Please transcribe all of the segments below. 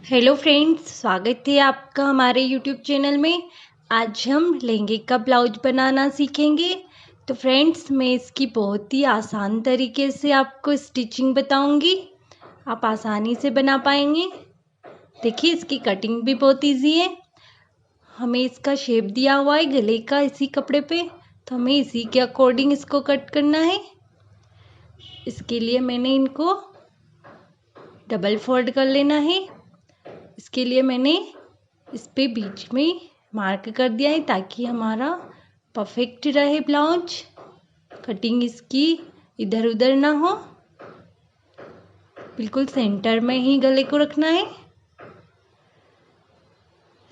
Hello friends, स्वागत है आपका हमारे यूट्यूब चैनल में। आज हम लहंगे का ब्लाउज बनाना सीखेंगे। तो फ्रेंड्स, मैं इसकी बहुत ही आसान तरीके से आपको स्टिचिंग बताऊंगी। आप आसानी से बना पाएंगे। देखिए, इसकी कटिंग भी बहुत इजी है। हमें इसका शेप दिया हुआ है गले का इसी कपड़े पे, तो हमें इसी के अकॉर्डिंग इसको कट करना है। इसके लिए मैंने इनको डबल फोल्ड कर लेना है। इसके लिए मैंने इस पे बीच में मार्क कर दिया है ताकि हमारा परफेक्ट रहे ब्लाउज। कटिंग इसकी इधर उधर ना हो, बिल्कुल सेंटर में ही गले को रखना है।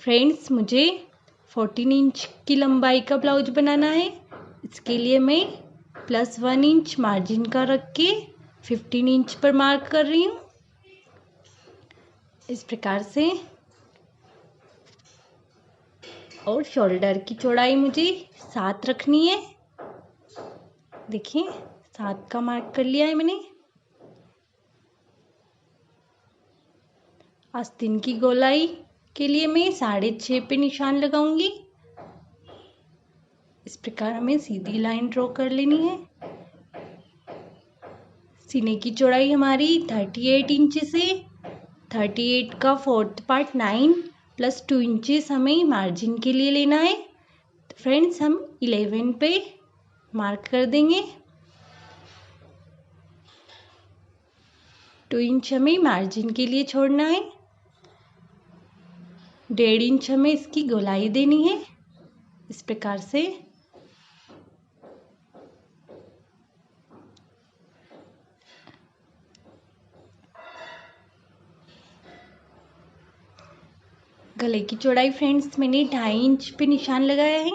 फ्रेंड्स, मुझे 14 इंच की लंबाई का ब्लाउज बनाना है। इसके लिए मैं +1 इंच मार्जिन का रख के 15 इंच पर मार्क कर रही हूँ। इस प्रकार से। और शोल्डर की चौड़ाई मुझे 7 रखनी है। देखिए, 7 का मार्क कर लिया है मैंने। आस्तीन की गोलाई के लिए मैं 6.5 पे निशान लगाऊंगी। इस प्रकार हमें सीधी लाइन ड्रॉ कर लेनी है। सीने की चौड़ाई हमारी 38 इंच से 38 का 4th पार्ट 9 + 2 इंचेस हमें मार्जिन के लिए लेना है। तो फ्रेंड्स, हम 11 पे मार्क कर देंगे। 2 इंच हमें मार्जिन के लिए छोड़ना है। 1.5 इंच हमें इसकी गोलाई देनी है। इस प्रकार से। गले की चौड़ाई फ्रेंड्स मैंने 2.5 इंच पे निशान लगाया है।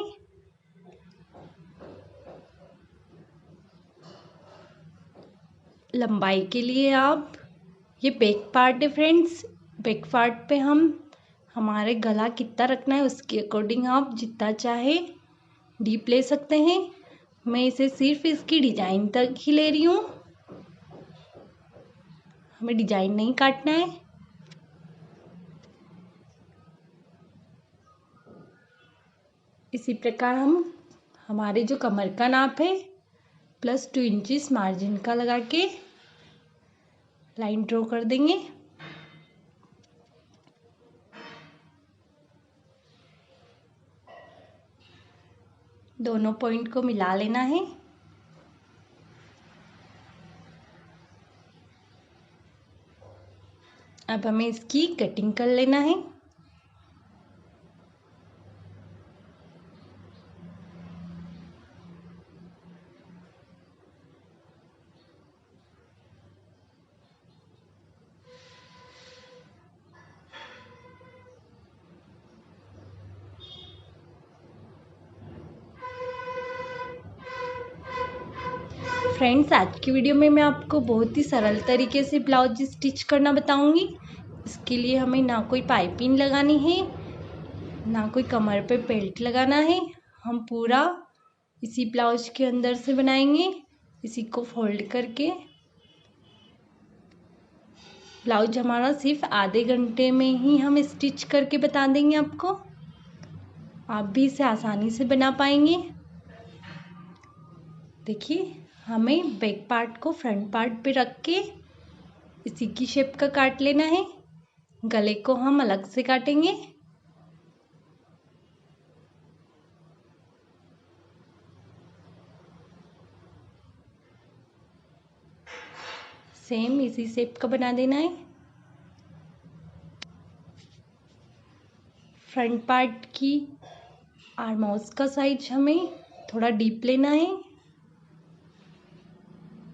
लंबाई के लिए आप, ये बैक पार्ट है फ्रेंड्स, बैक पार्ट पे हम हमारे गला कितना रखना है उसके अकॉर्डिंग आप जितना चाहे डीप ले सकते हैं। मैं इसे सिर्फ इसकी डिजाइन तक ही ले रही हूँ, हमें डिजाइन नहीं काटना है। इसी प्रकार हम हमारे जो कमर का नाप है +2 इंचेस मार्जिन का लगा के लाइन ड्रॉ कर देंगे। दोनों पॉइंट को मिला लेना है। अब हमें इसकी कटिंग कर लेना है। फ्रेंड्स, आज की वीडियो में मैं आपको बहुत ही सरल तरीके से ब्लाउज स्टिच करना बताऊंगी। इसके लिए हमें ना कोई पाइपिंग लगानी है, ना कोई कमर पे बेल्ट लगाना है। हम पूरा इसी ब्लाउज के अंदर से बनाएंगे। इसी को फोल्ड करके ब्लाउज हमारा सिर्फ आधे घंटे में ही हम स्टिच करके बता देंगे आपको। आप भी इसे आसानी से बना पाएंगे। देखिए, हमें बैक पार्ट को फ्रंट पार्ट पे रख के इसी की शेप का काट लेना है। गले को हम अलग से काटेंगे। सेम इसी शेप का बना देना है। फ्रंट पार्ट की आर्महोल्स का साइज हमें थोड़ा डीप लेना है।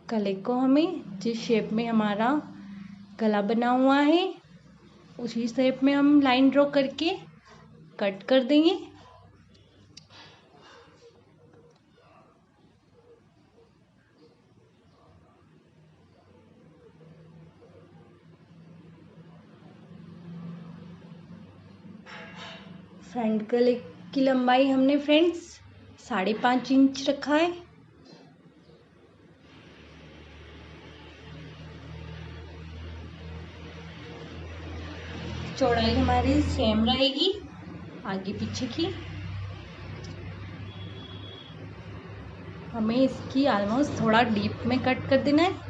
गले को हमें जिस शेप में हमारा गला बना हुआ है उसी शेप में हम लाइन ड्रॉ करके कट कर देंगे। फ्रंट गले की लंबाई हमने फ्रेंड्स 5.5 इंच रखा है। चौड़ाई हमारी सेम रहेगी आगे पीछे की। हमें इसकी ऑलमोस्ट थोड़ा डीप में कट कर देना है।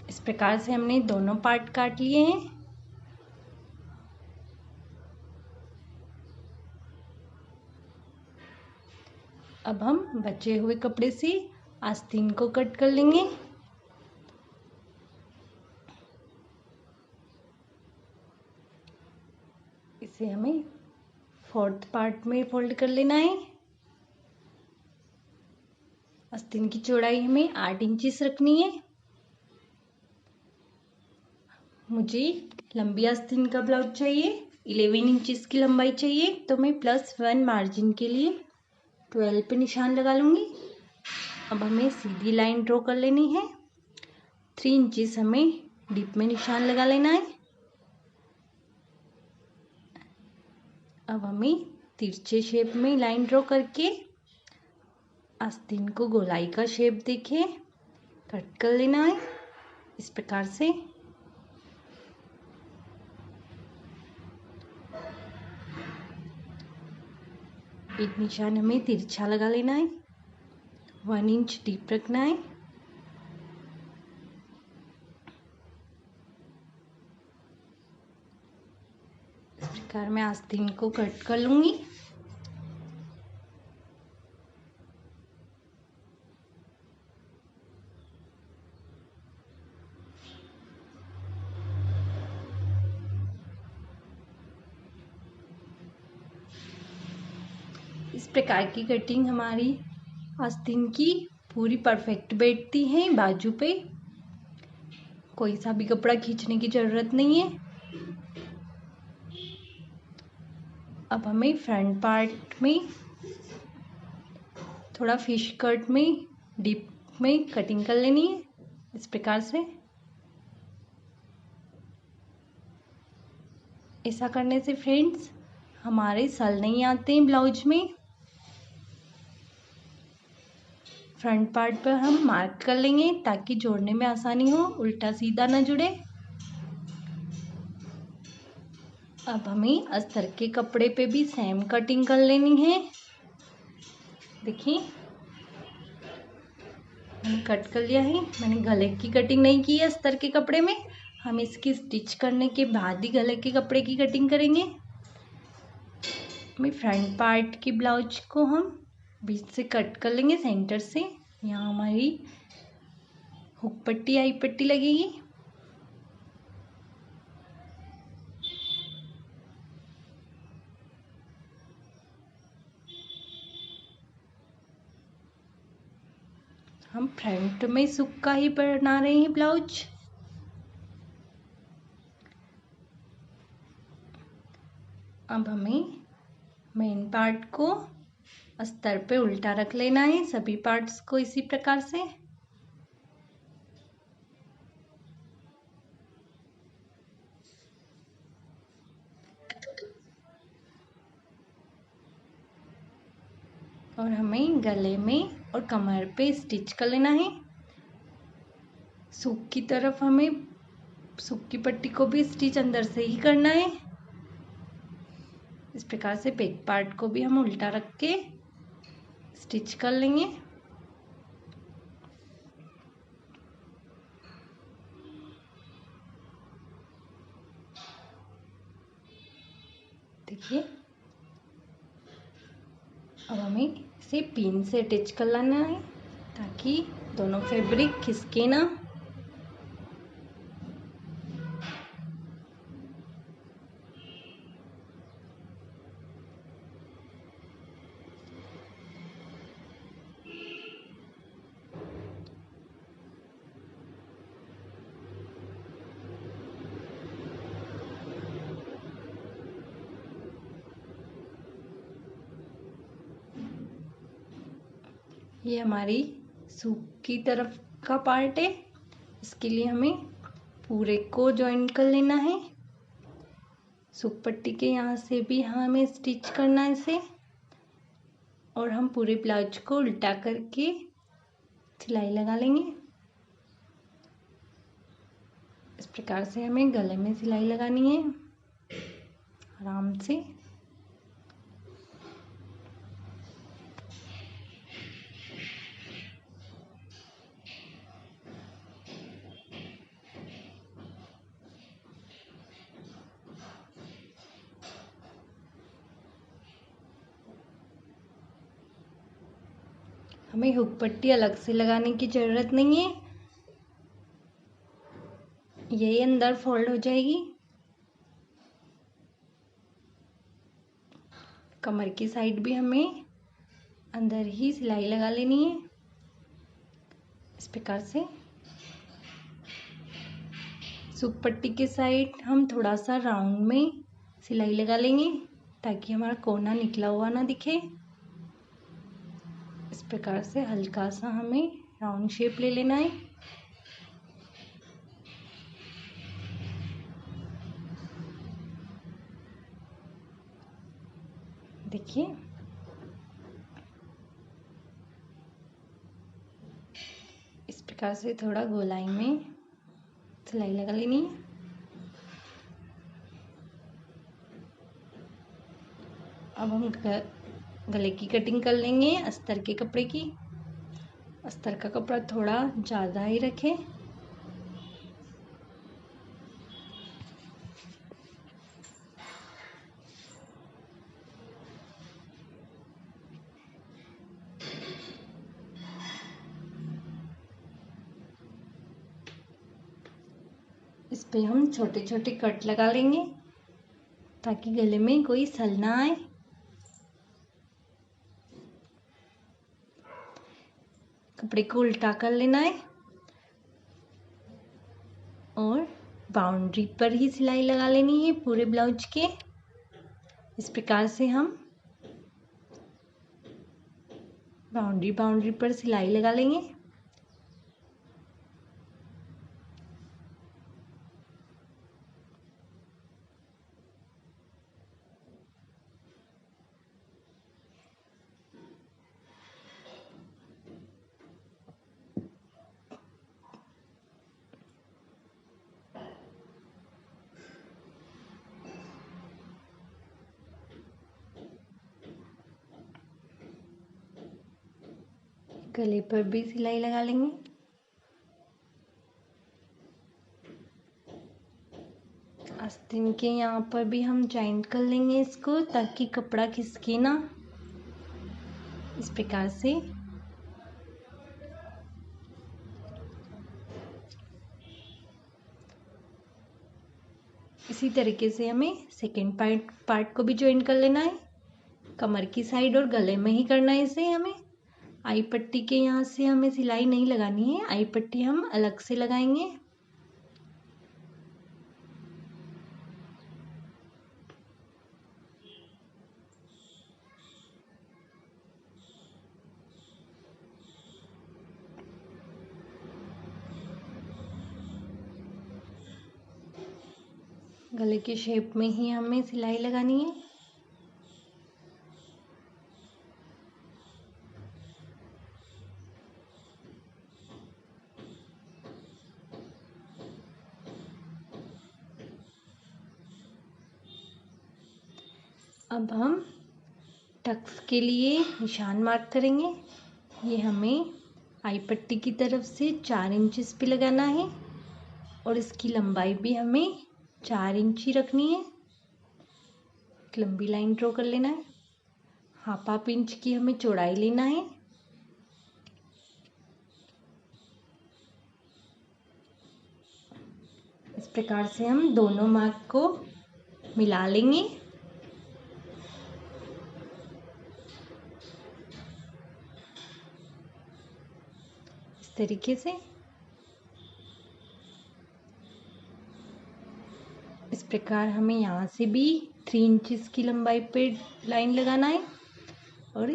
इस प्रकार से हमने दोनों पार्ट काट लिए हैं। अब हम बचे हुए कपड़े से आस्तीन को कट कर लेंगे। इसे हमें 4th पार्ट में फोल्ड कर लेना है। आस्तीन की चौड़ाई हमें 8 इंचेस रखनी है। मुझे लंबी आस्तीन का ब्लाउज चाहिए, 11 इंचेस की लंबाई चाहिए, तो मैं +1 मार्जिन के लिए 12 पे निशान लगा लूँगी। अब हमें सीधी लाइन ड्रॉ कर लेनी है। 3 इंचेस हमें डीप में निशान लगा लेना है। अब हमें तिरछे शेप में लाइन ड्रॉ करके आस्तीन को गोलाई का शेप देके कट कर लेना है इस प्रकार से। एक निशान हमें तिरछा लगा लेना है, 1 इंच डीप रखना है। इस प्रकार मैं आस्तीन को कट कर लूंगी। इस प्रकार की कटिंग हमारी आस्तीन की पूरी परफेक्ट बैठती है। बाजू पे कोई सा भी कपड़ा खींचने की जरूरत नहीं है। अब हमें फ्रंट पार्ट में थोड़ा फिश कट में डीप में कटिंग कर लेनी है इस प्रकार से। ऐसा करने से फ्रेंड्स हमारे सल नहीं आते हैं ब्लाउज में। फ्रंट पार्ट पर हम मार्क कर लेंगे ताकि जोड़ने में आसानी हो, उल्टा सीधा ना जुड़े। अब हमें अस्तर के कपड़े पे भी सेम कटिंग कर लेनी है। देखिए मैंने कट कर लिया है। मैंने गले की कटिंग नहीं की है अस्तर के कपड़े में। हम इसकी स्टिच करने के बाद ही गले के कपड़े की कटिंग करेंगे। मैं फ्रंट पार्ट की ब्लाउज को हम बीच से कट कर लेंगे सेंटर से। यहाँ हमारी हुक पट्टी आई पट्टी लगेगी। हम फ्रंट में सुक का ही बना रहे हैं ब्लाउज। अब हमें मेन पार्ट को अस्तर पे उल्टा रख लेना है, सभी पार्ट्स को इसी प्रकार से। और हमें गले में और कमर पे स्टिच कर लेना है। सूक की तरफ हमें सूक की पट्टी को भी स्टिच अंदर से ही करना है। इस प्रकार से बैक पार्ट को भी हम उल्टा रख के स्टिच कर लेंगे। देखिए अब हमें इसे पिन से अटैच कर लेना है ताकि दोनों फैब्रिक खिसके ना। ये हमारी सूक की तरफ का पार्ट है। इसके लिए हमें पूरे को जॉइन कर लेना है। सूक पट्टी के यहाँ से भी हमें स्टिच करना है इसे। और हम पूरे ब्लाउज को उल्टा करके सिलाई लगा लेंगे। इस प्रकार से हमें गले में सिलाई लगानी है आराम से। हमें हुक पट्टी अलग से लगाने की ज़रूरत नहीं है, यही अंदर फोल्ड हो जाएगी। कमर की साइड भी हमें अंदर ही सिलाई लगा लेनी है इस प्रकार से। हुक पट्टी के साइड हम थोड़ा सा राउंड में सिलाई लगा लेंगे ताकि हमारा कोना निकला हुआ ना दिखे। इस प्रकार से हल्का सा हमें राउंड शेप ले लेना है। देखिए इस प्रकार से थोड़ा गोलाई में सिलाई लगा लेनी है। अब हम गले की कटिंग कर लेंगे अस्तर के कपड़े की। अस्तर का कपड़ा थोड़ा ज़्यादा ही रखें। इस पे हम छोटे छोटे कट लगा लेंगे ताकि गले में कोई सल ना आए। कपड़े को उल्टा कर लेना है और बाउंड्री पर ही सिलाई लगा लेनी है पूरे ब्लाउज के। इस प्रकार से हम बाउंड्री पर सिलाई लगा लेंगे। गले पर भी सिलाई लगा लेंगे। आस्तीन के यहाँ पर भी हम जॉइंट कर लेंगे इसको ताकि कपड़ा खिसके ना। इस प्रकार से इसी तरीके से हमें सेकेंड पार्ट को भी ज्वाइन कर लेना है। कमर की साइड और गले में ही करना है इसे हमें। आई पट्टी के यहाँ से हमें सिलाई नहीं लगानी है, आई पट्टी हम अलग से लगाएंगे। गले के शेप में ही हमें सिलाई लगानी है। अब हम टक्स के लिए निशान मार्क करेंगे। ये हमें आई पट्टी की तरफ से 4 इंचेस पे लगाना है और इसकी लंबाई भी हमें 4 इंच ही रखनी है। एक लंबी लाइन ड्रॉ कर लेना है। हाफ इंच की हमें चौड़ाई लेना है। इस प्रकार से हम दोनों मार्क को मिला लेंगे। इस तरीके से इस प्रकार हमें यहाँ से भी 3 इंचेस की लंबाई पे लाइन लगाना है और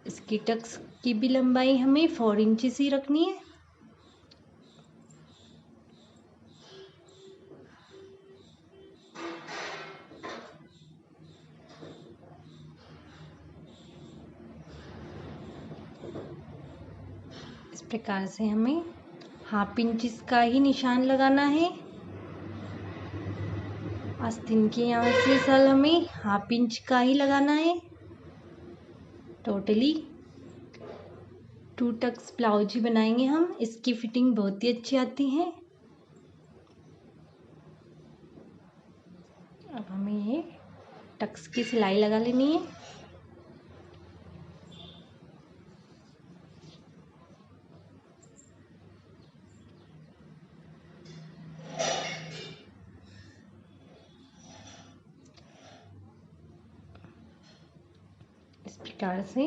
इसकी टक्स की भी लंबाई हमें 4 इंचेस ही रखनी है। इस प्रकार से हमें हाफ इंच का ही निशान लगाना है। आस्तीन के यहाँ से सल हमें हाफ इंच का ही लगाना है। टोटली 2 टक्स ब्लाउज ही बनाएंगे हम। इसकी फिटिंग बहुत ही अच्छी आती है। अब हमें ये टक्स की सिलाई लगा लेनी है। इस प्रकार से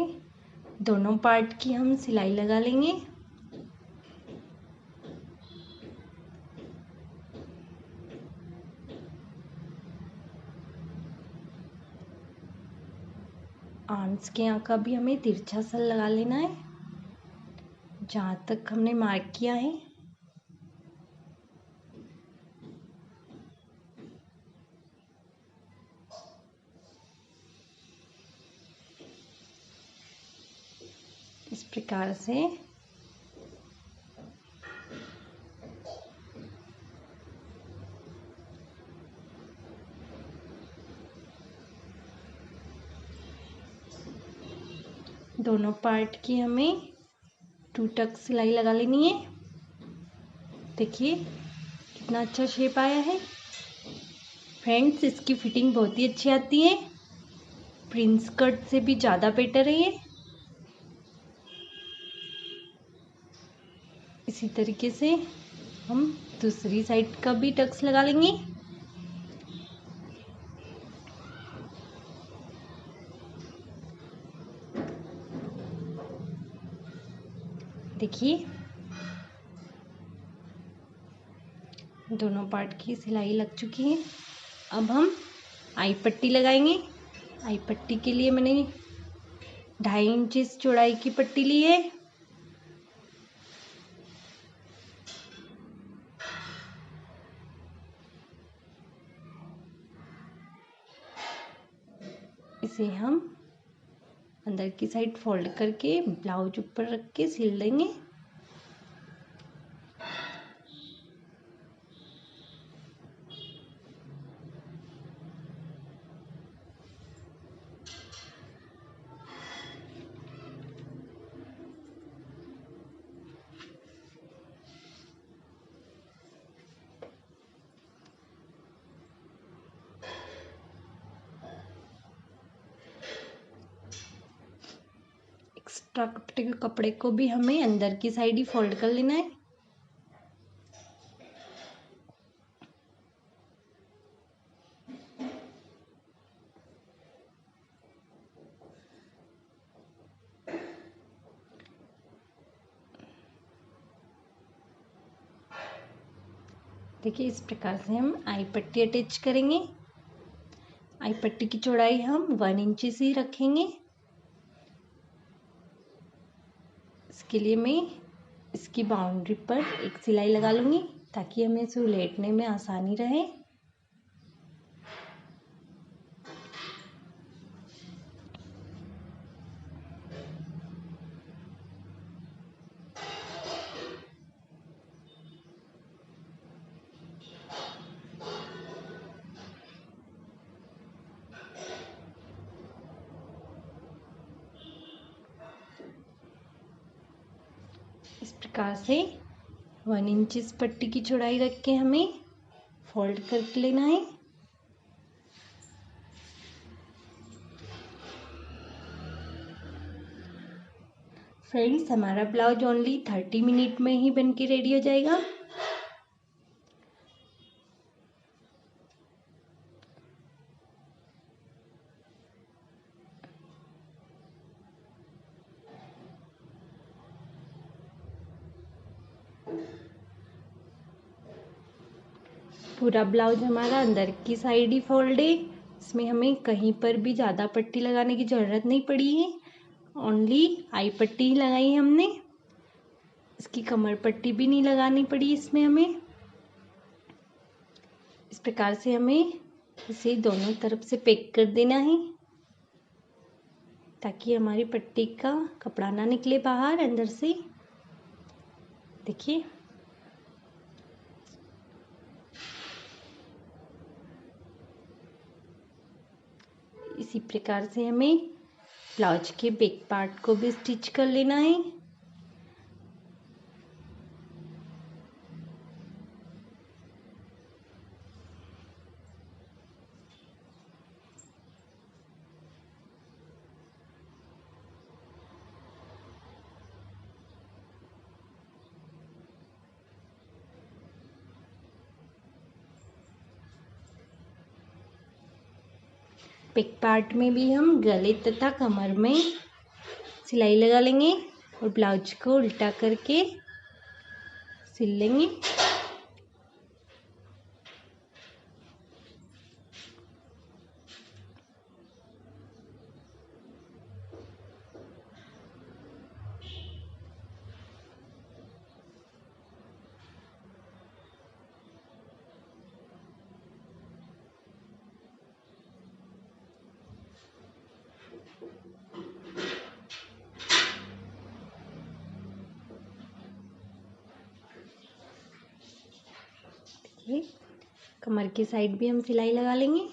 दोनों पार्ट की हम सिलाई लगा लेंगे। आर्म्स के यहाँ का भी हमें तिरछा सल लगा लेना है जहाँ तक हमने मार्क किया है। इस प्रकार से दोनों पार्ट की हमें 2 टक्स सिलाई लगा लेनी है। देखिए कितना अच्छा शेप आया है। फ्रेंड्स, इसकी फिटिंग बहुत ही अच्छी आती है। प्रिंस कट से भी ज़्यादा बेटर है ये। इसी तरीके से हम दूसरी साइड का भी टक्स लगा लेंगे। देखिए दोनों पार्ट की सिलाई लग चुकी है। अब हम आई पट्टी लगाएंगे। आई पट्टी के लिए मैंने 2.5 इंच चौड़ाई की पट्टी ली है। इसे हम अंदर की साइड फोल्ड करके ब्लाउज ऊपर रख के सिल देंगे। एक्स्ट्रा कपड़े को भी हमें अंदर की साइड ही फोल्ड कर लेना है। देखिए इस प्रकार से हम आई पट्टी अटैच करेंगे। आई पट्टी की चौड़ाई हम 1 इंच ही रखेंगे। इसके लिए मैं इसकी बाउंड्री पर एक सिलाई लगा लूँगी ताकि हमें इसे उलटने में आसानी रहे। इस प्रकार से 1 इंच इस पट्टी की चौड़ाई रख के हमें फोल्ड कर लेना है। फ्रेंड्स, हमारा ब्लाउज ओनली 30 मिनट में ही बन के रेडी हो जाएगा। पूरा ब्लाउज हमारा अंदर की साइड ही फोल्ड है। इसमें हमें कहीं पर भी ज़्यादा पट्टी लगाने की ज़रूरत नहीं पड़ी है। ओनली आई पट्टी ही लगाई है हमने। इसकी कमर पट्टी भी नहीं लगानी पड़ी इसमें हमें। इस प्रकार से हमें इसे दोनों तरफ से पैक कर देना है ताकि हमारी पट्टी का कपड़ा ना निकले बाहर अंदर से। देखिए इसी प्रकार से हमें ब्लाउज के बैक पार्ट को भी स्टिच कर लेना है। बैक पार्ट में भी हम गले तथा कमर में सिलाई लगा लेंगे और ब्लाउज को उल्टा करके सिल लेंगे। कमर की साइड भी हम सिलाई लगा लेंगे।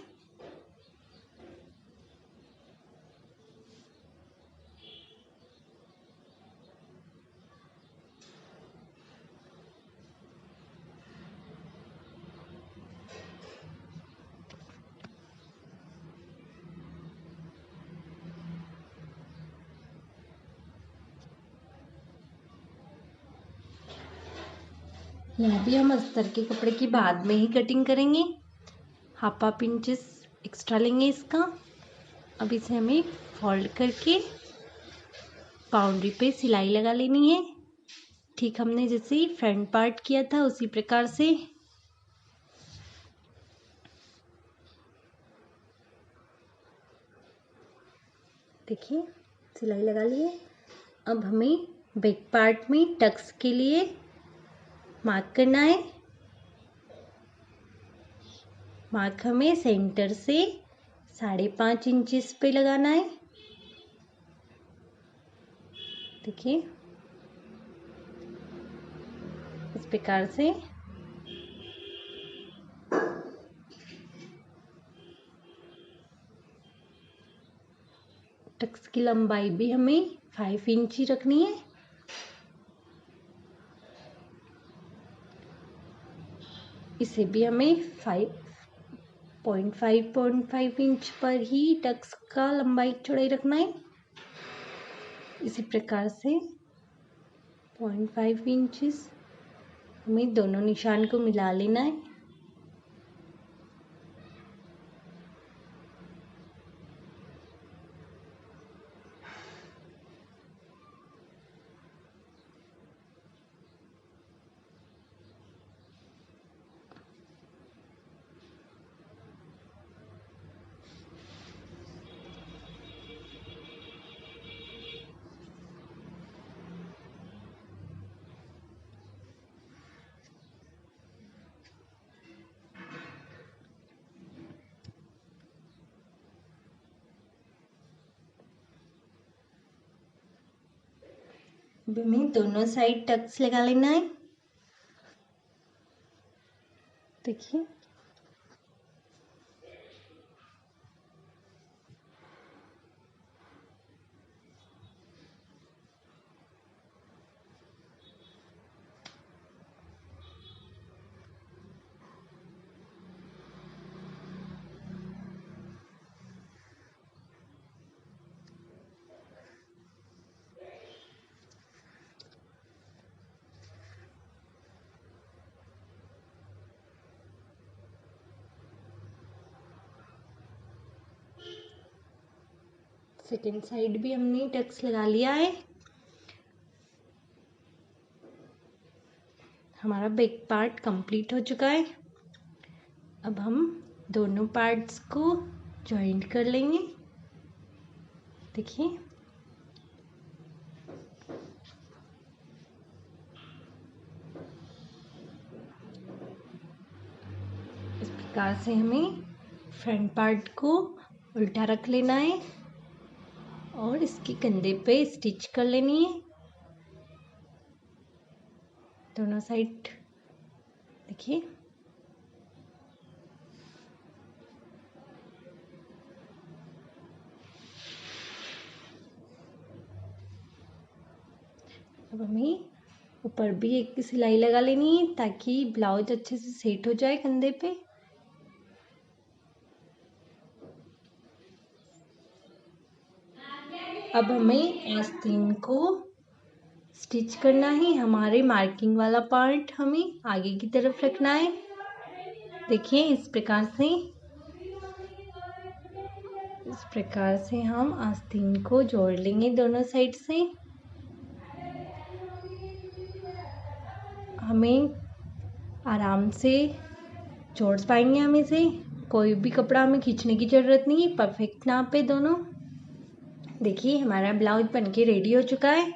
यहाँ भी हम अस्तर के कपड़े की बाद में ही कटिंग करेंगे। हाफ इंचेस एक्स्ट्रा लेंगे इसका। अब इसे हमें फोल्ड करके बाउंड्री पे सिलाई लगा लेनी है। ठीक हमने जैसे फ्रंट पार्ट किया था उसी प्रकार से। देखिए सिलाई लगा ली है। अब हमें बैक पार्ट में टक्स के लिए मार्क करना है। मार्क हमें सेंटर से 5.5 इंचेस पे लगाना है। देखिए इस प्रकार से। टक्स की लंबाई भी हमें 5 इंच ही रखनी है। इसे भी हमें 5.5 इंच पर ही टक्स का लंबाई चौड़ाई रखना है। इसी प्रकार से 0.5 इंचेस हमें दोनों निशान को मिला लेना है। हमें दोनों साइड टक्स लगा लेना है। देखिए सेकेंड साइड भी हमने टक्स लगा लिया है। हमारा बैक पार्ट कंप्लीट हो चुका है। अब हम दोनों पार्ट्स को जॉइंट कर लेंगे। देखिए इस प्रकार से हमें फ्रंट पार्ट को उल्टा रख लेना है और इसके कंधे पे स्टिच कर लेनी है। दोनों साइड देखिए। अब हमें ऊपर भी एक सिलाई लगा लेनी है ताकि ब्लाउज अच्छे से सेट हो जाए कंधे पे। अब हमें आस्तीन को स्टिच करना है। हमारे मार्किंग वाला पार्ट हमें आगे की तरफ रखना है। देखिए इस प्रकार से हम आस्तीन को जोड़ लेंगे दोनों साइड से। हमें आराम से जोड़ पाएंगे हम इसे। कोई भी कपड़ा हमें खींचने की ज़रूरत नहीं है, परफेक्ट नाप है दोनों। देखिए हमारा ब्लाउज बनके रेडी हो चुका है।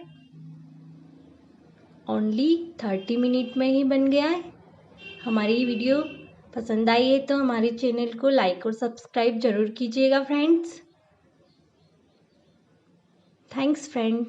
ओनली 30 मिनट में ही बन गया है। हमारी वीडियो पसंद आई है तो हमारे चैनल को लाइक और सब्सक्राइब जरूर कीजिएगा फ्रेंड्स। Thanks friend.